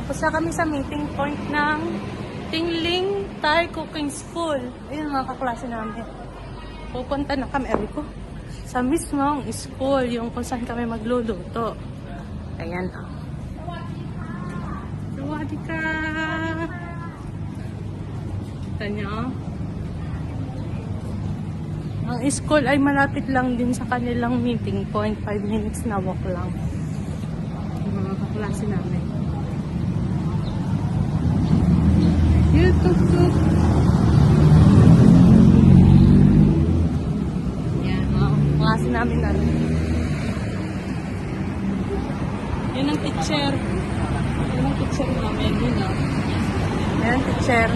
Tapos na kami sa meeting point ng Tingling Thai Cooking School. Ayun mga kaklase namin. Pupunta na kami, ko, sa mismong school, yung kung saan kami magluluto. Ayan. Sawadika! Kita nyo? Ang school ay malapit lang din sa kanilang meeting point. 5 minutes na walk lang. Yung mga kaklase namin. YouTube. Yan, mga kaklase namin na. Yan ang teacher. Yan ang teacher namin. Yun o. Yan ang teacher.